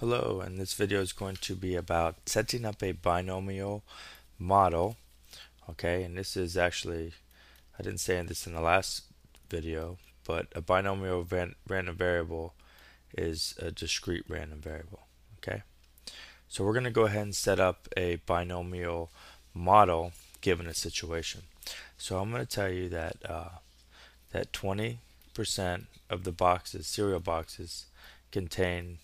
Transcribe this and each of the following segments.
Hello, and this video is going to be about setting up a binomial model. Okay, and this is actually, I didn't say this in the last video, but a binomial random variable is a discrete random variable. Okay, so we're going to go ahead and set up a binomial model given a situation. So I'm going to tell you that that 20% of the boxes, cereal boxes, contain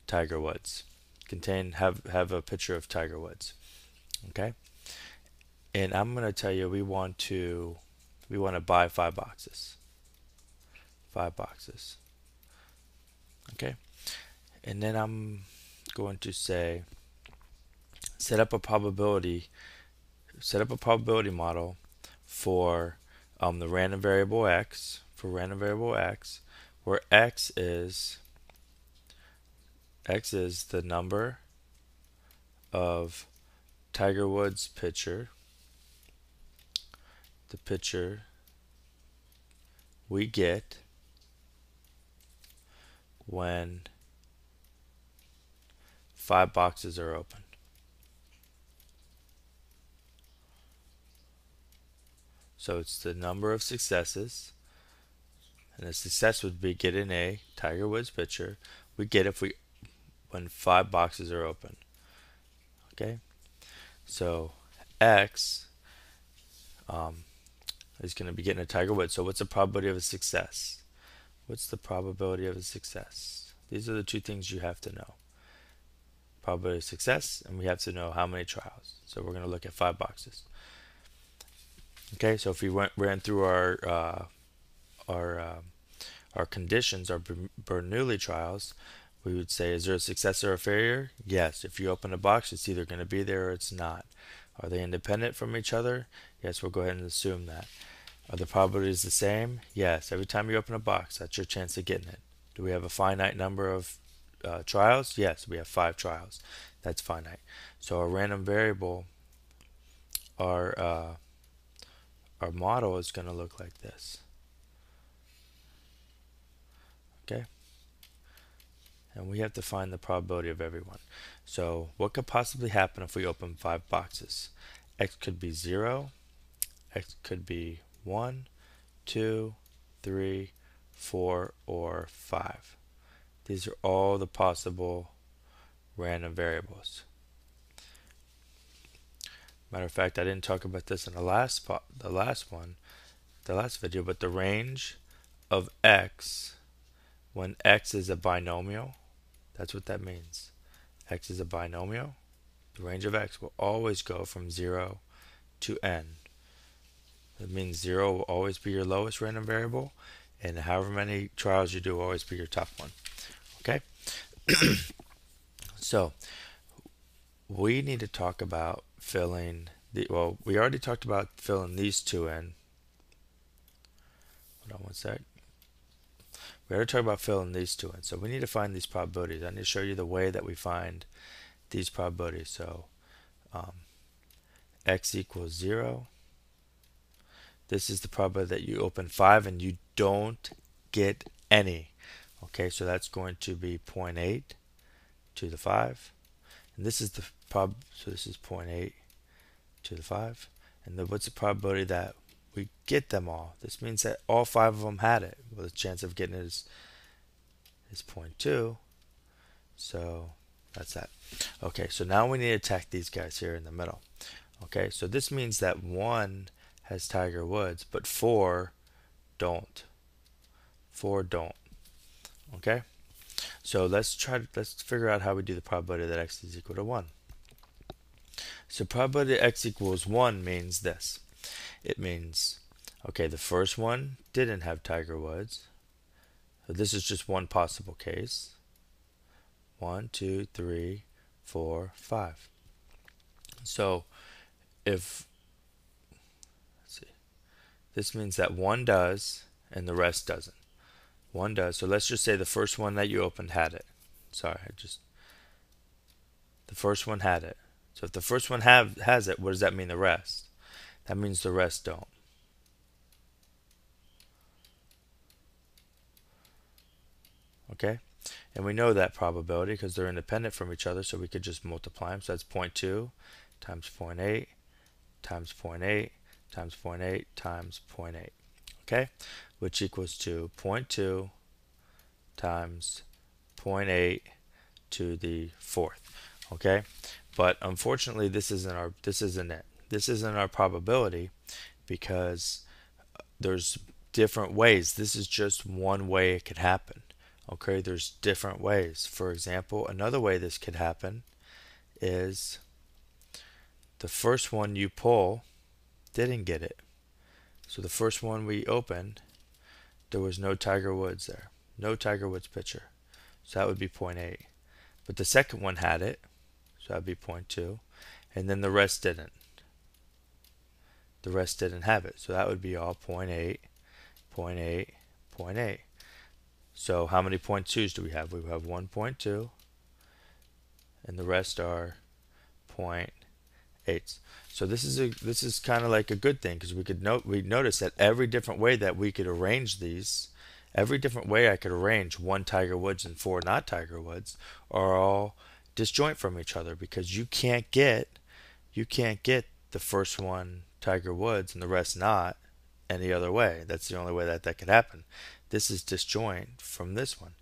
Tiger Woods. Have a picture of Tiger Woods. Okay, and I'm going to tell you we want to buy 5 boxes. 5 boxes. Okay, and then I'm going to say set up a probability model for the random variable x, where x is the number of Tiger Woods the picture we get when 5 boxes are open. So it's the number of successes, and a success would be getting a Tiger Woods picture. We get when 5 boxes are open. Okay, so x is going to be getting a Tiger Woods. So what's the probability of a success? What's the probability of a success? These are the two things you have to know. Probability of success, and we have to know how many trials. So we're going to look at 5 boxes. Okay, so if we ran through our conditions, our Bernoulli trials, we would say, is there a success or a failure? Yes. If you open a box, it's either going to be there or it's not. Are they independent from each other? Yes, we'll go ahead and assume that. Are the probabilities the same? Yes. Every time you open a box, that's your chance of getting it. Do we have a finite number of trials? Yes, we have 5 trials. That's finite. So our random variable, our model is going to look like this. Okay? And we have to find the probability of everyone. So what could possibly happen if we open 5 boxes? X could be 0, X could be 1, 2, 3, 4, or 5. These are all the possible random variables. Matter of fact, I didn't talk about this in the last video, but the range of x when x is a binomial, that's what that means. X is a binomial. The range of x will always go from 0 to n. That means 0 will always be your lowest random variable, and however many trials you do will always be your top one. Okay? So we need to talk about filling we already talked about filling these two in. Hold on one sec. We already talked about filling these two in. So we need to find these probabilities. I need to show you the way that we find these probabilities. So x equals 0. This is the probability that you open 5 and you don't get any. Okay, so that's going to be 0.8 to the 5. And this is the so this is 0.8 to the 5. And then what's the probability that we get them all? This means that all 5 of them had it. Well, the chance of getting it is 0.2. So that's that. Okay, so now we need to attack these guys here in the middle. Okay, so this means that 1 has Tiger Woods, but 4 don't. 4 don't. Okay, so let's figure out how we do the probability that x is equal to 1. So probability x equals 1 means this. It means, okay, the first one didn't have Tiger Woods. So this is just one possible case. 1, 2, 3, 4, 5. So let's see, this means that 1 does and the rest doesn't. 1 does. So let's just say the first one that you opened had it. Sorry, the first one had it. So if the first one has it, what does that mean the rest? That means the rest don't. Okay? And we know that probability because they're independent from each other, so we could just multiply them. So that's zero point 0.2 times 0.8 times 0.8 times 0.8 times 0.8. Okay? Which equals to 0.2 times 0.8 to the fourth. Okay? But unfortunately this isn't it. This isn't our probability because there's different ways. This is just one way it could happen. Okay, there's different ways. For example, another way this could happen is the first one you pull didn't get it. So the first one we opened, there was no Tiger Woods there. No Tiger Woods picture. So that would be zero point 0.8. But the second one had it, so that would be 0.2. And then the rest didn't. The rest didn't have it. So that would be all 0.8, 0.8, 0.8. So how many 0.2s do we have? We have 1.2, and the rest are 0.8. So this is kind of like a good thing because we notice that every different way that we could arrange these, every different way I could arrange one Tiger Woods and four not Tiger Woods are all disjoint from each other because you can't get the first one Tiger Woods and the rest not any other way. That's the only way that could happen. This is disjoint from this one.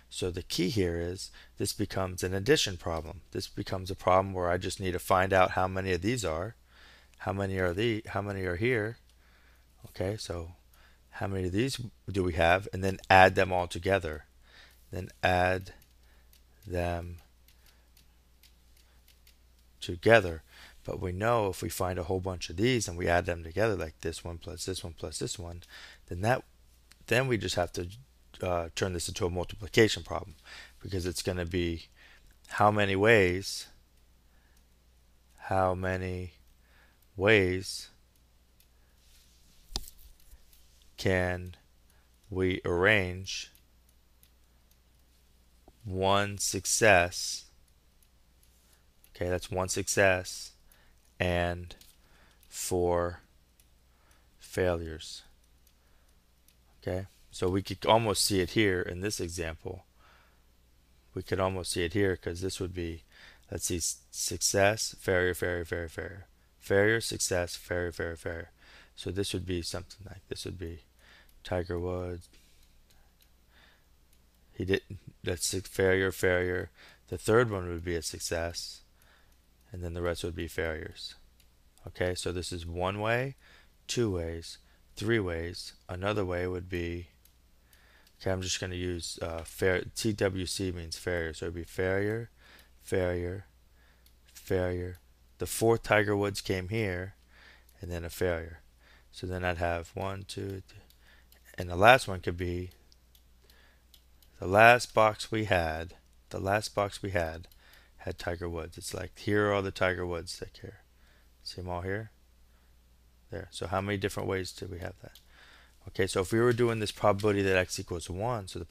So the key here is this becomes an addition problem. This becomes a problem where I just need to find out how many of these are, how many are here. Okay, so how many of these do we have, and then add them all together. Then add them together. But we know if we find a whole bunch of these and we add them together, like this one plus this one plus this one, then we just have to turn this into a multiplication problem because it's going to be how many ways can we arrange one success. Okay, that's one success and four failures. Okay, so we could almost see it here in this example. We could almost see it here because this would be, let's see, success, failure, failure, failure, failure, failure, success, failure, failure, failure. So this would be something like this would be Tiger Woods. He didn't. That's failure, failure. The third one would be a success, and then the rest would be failures. Okay, so this is one way, two ways, three ways. Another way would be, okay, I'm just going to use TWC means failure, so it would be failure, failure, failure. The fourth Tiger Woods came here, and then a failure. So then I'd have 1, 2, 3, and the last one could be the last box we had. The last box we had Tiger Woods. It's like here are all the Tiger Woods that here. See them all here? There. So how many different ways do we have that? Okay, so if we were doing this probability that x equals 1, so it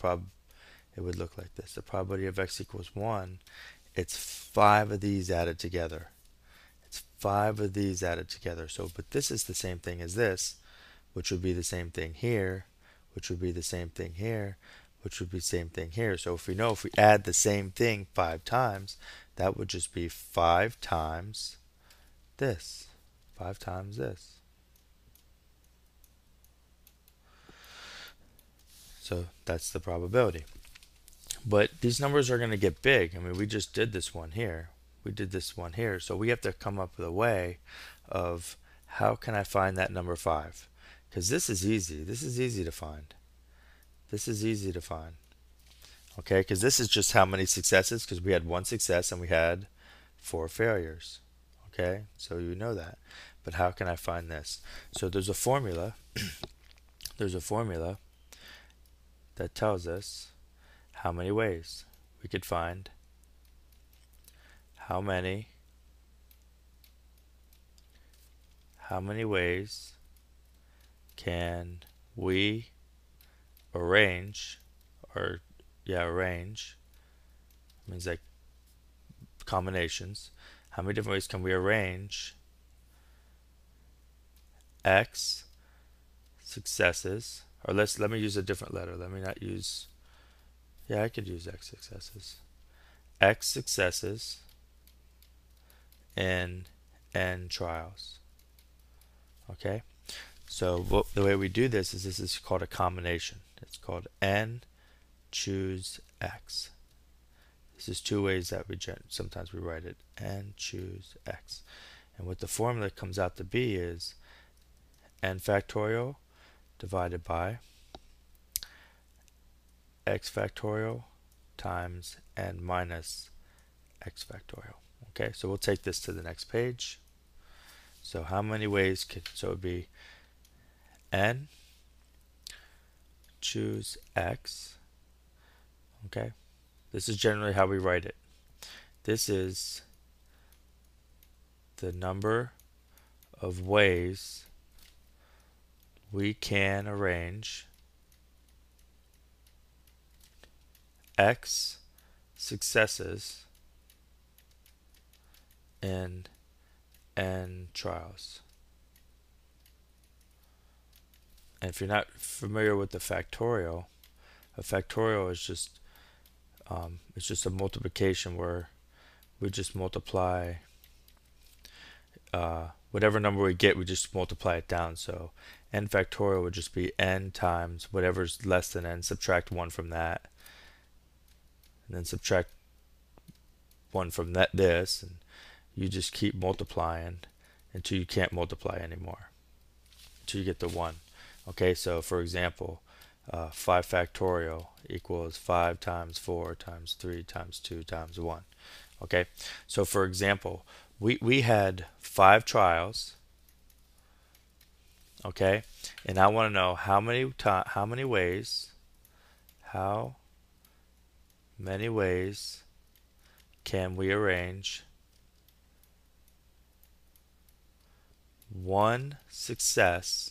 would look like this. The probability of x equals 1, it's 5 of these added together. It's 5 of these added together. So, but this is the same thing as this, which would be the same thing here, which would be the same thing here, which would be the same thing here. So if we know if we add the same thing 5 times, that would just be 5 times this. 5 times this. So that's the probability. But these numbers are going to get big. I mean, we just did this one here. We did this one here. So we have to come up with a way of how can I find that number 5? Because this is easy. This is easy to find. This is easy to find. Okay, because this is just how many successes, because we had one success and we had 4 failures. Okay, so you know that. But how can I find this? So there's a formula. There's a formula that tells us how many ways we could find how many ways can we arrange, or arrange means like combinations. How many different ways can we arrange x successes, or let me use a different letter. Let me not use Yeah, I could use x successes. X successes in n trials. Okay, so the way we do this is called a combination. It's called n choose x. This is two ways that sometimes we write it, n choose x. And what the formula comes out to be is n factorial divided by x factorial times n minus x factorial. Okay, so we'll take this to the next page. So how many ways so it would be n choose x. Okay, this is generally how we write it. This is the number of ways we can arrange x successes in n trials. And if you're not familiar with the factorial, a factorial is just it's just a multiplication where we just multiply whatever number we get, we just multiply it down. So n factorial would just be n times whatever's less than n, subtract 1 from that, and then subtract 1 from this, and you just keep multiplying until you can't multiply anymore, until you get to 1. Okay, so for example, 5 factorial equals 5 times 4 times 3 times 2 times 1. Okay, so for example, we had 5 trials. Okay, and I want to know how many ways can we arrange one success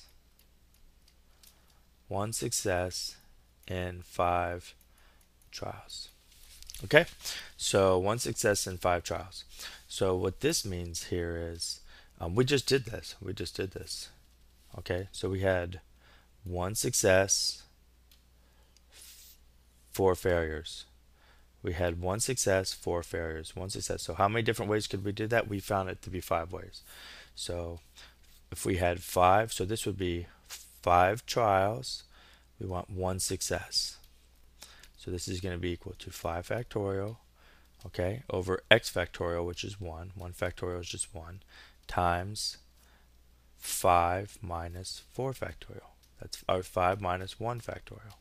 in 5 trials. Okay, so one success in 5 trials. So what this means here is we just did this. Okay, so we had 1 success, 4 failures. We had 1 success, 4 failures, 1 success. So how many different ways could we do that? We found it to be 5 ways. So if we had 5, so this would be 5 trials, we want 1 success. So this is going to be equal to 5 factorial, okay, over x factorial, which is 1. 1 factorial is just 1, times 5 minus 4 factorial. That's our 5 minus 1 factorial.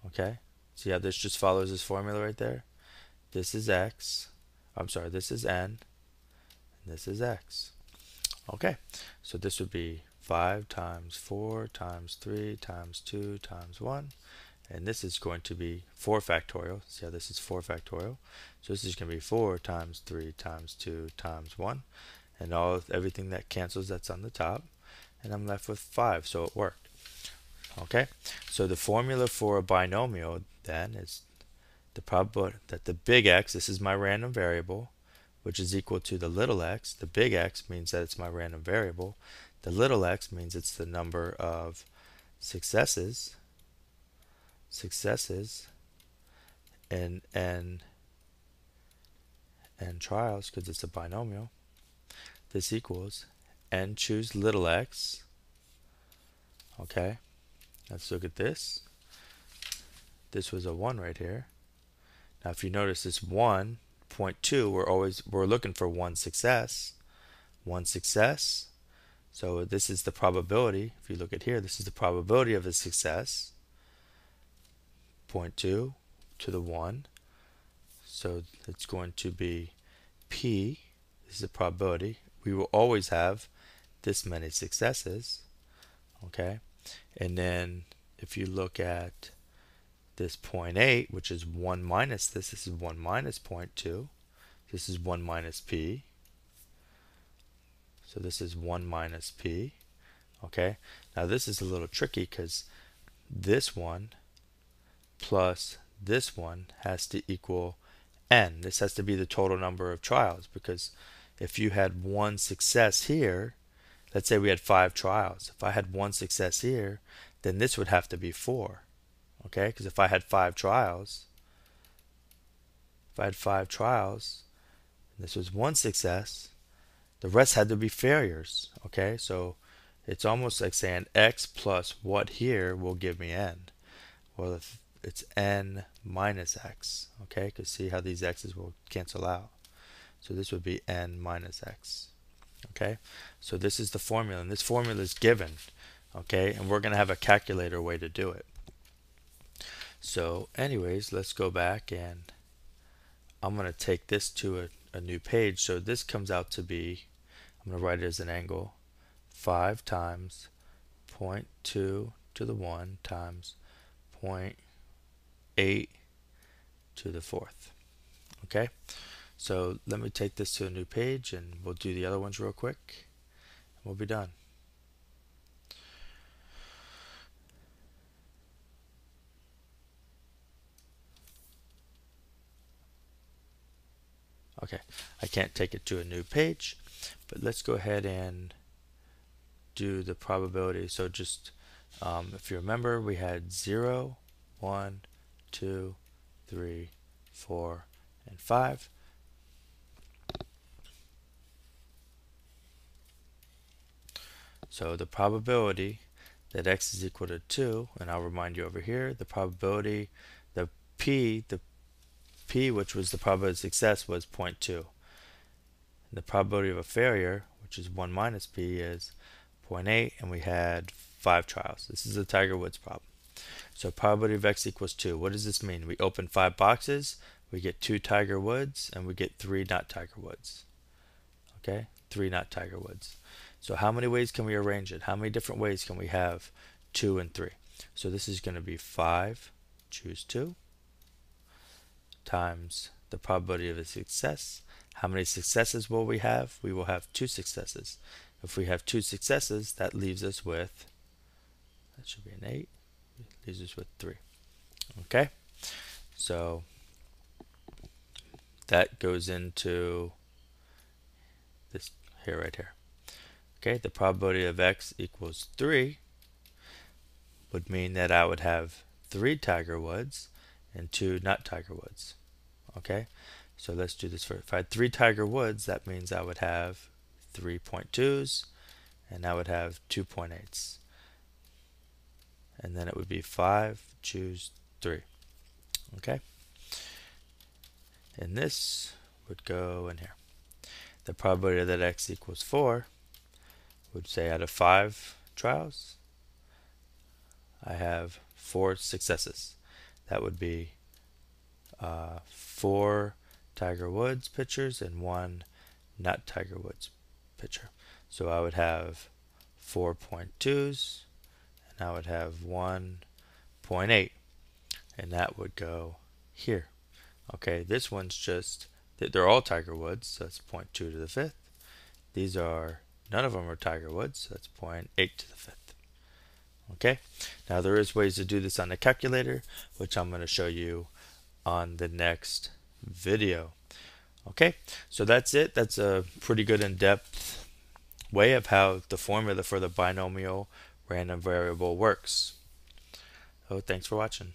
Okay, see how this just follows this formula right there? This is x, this is n, and this is x. Okay, so this would be 5 times 4 times 3 times 2 times 1, and this is going to be 4 factorial. See how this is 4 factorial? So this is going to be 4 times 3 times 2 times 1, and everything that cancels, that's on the top, and I'm left with 5, so it worked. Okay, so the formula for a binomial then is the probability that the big X, this is my random variable, which is equal to the little x. The big X means that it's my random variable. The little x means it's the number of successes in n trials, because it's a binomial. This equals n choose little x. Okay, let's look at this. This was a 1 right here. Now if you notice this 1.2, we're looking for 1 success. So this is the probability. If you look at here, this is the probability of a success. 0.2 to the 1. So it's going to be P. This is the probability. We will always have this many successes. Okay, and then if you look at this 0.8, which is 1 minus this is 1 minus 0.2. This is 1 minus P. So this is 1 minus P. Okay, now this is a little tricky because this one plus this one has to equal n. This has to be the total number of trials, because if you had 1 success here, let's say we had 5 trials. If I had 1 success here, then this would have to be 4. Okay, because if I had 5 trials, if I had 5 trials, and this was one success, the rest had to be failures. Okay, so it's almost like saying x plus what here will give me n. Well, if it's n minus x, okay, because see how these x's will cancel out. So this would be n minus x. Okay, so this is the formula, and this formula is given. Okay, and we're going to have a calculator way to do it. So anyways, let's go back, and I'm going to take this to a new page. So this comes out to be, I'm going to write it as an angle, 5 times 0.2 to the 1 times 0.8 to the 4th. Okay, so let me take this to a new page, and we'll do the other ones real quick. We'll be done. Okay, I can't take it to a new page, but let's go ahead and do the probability. So just if you remember, we had 0, 1, 2, 3, 4, and 5. So the probability that x is equal to 2, and I'll remind you over here, the probability, the p, which was the probability of success, was 0.2. And the probability of a failure, which is 1 minus p, is 0.8, and we had 5 trials. This is a Tiger Woods problem. So probability of x equals 2. What does this mean? We open 5 boxes, we get 2 Tiger Woods, and we get 3 not Tiger Woods. Okay, 3 not Tiger Woods. So how many ways can we arrange it? How many different ways can we have 2 and 3? So this is going to be 5, choose 2, times the probability of a success. How many successes will we have? We will have 2 successes. If we have 2 successes, that leaves us with, that should be an 8, leaves us with 3. Okay, so that goes into this here, right here. Okay, the probability of x equals 3 would mean that I would have 3 Tiger Woods and 2 not Tiger Woods. Okay, so let's do this first. If I had 3 Tiger Woods, that means I would have 3.2s, and I would have 2.8s. And then it would be 5, choose 3. Okay, and this would go in here. The probability that x equals 4 would say out of 5 trials, I have 4 successes. That would be 4 Tiger Woods pictures and 1 not Tiger Woods picture. So I would have 4.2s, and I would have 1.8, and that would go here. Okay, this one's just, they're all Tiger Woods, so that's 0.2 to the 5th. These are, none of them are Tiger Woods, so that's 0.8 to the 5th. Okay, now there is ways to do this on the calculator, which I'm going to show you on the next video. Okay, so that's it. That's a pretty good in-depth way of how the formula for the binomial random variable works. So thanks for watching.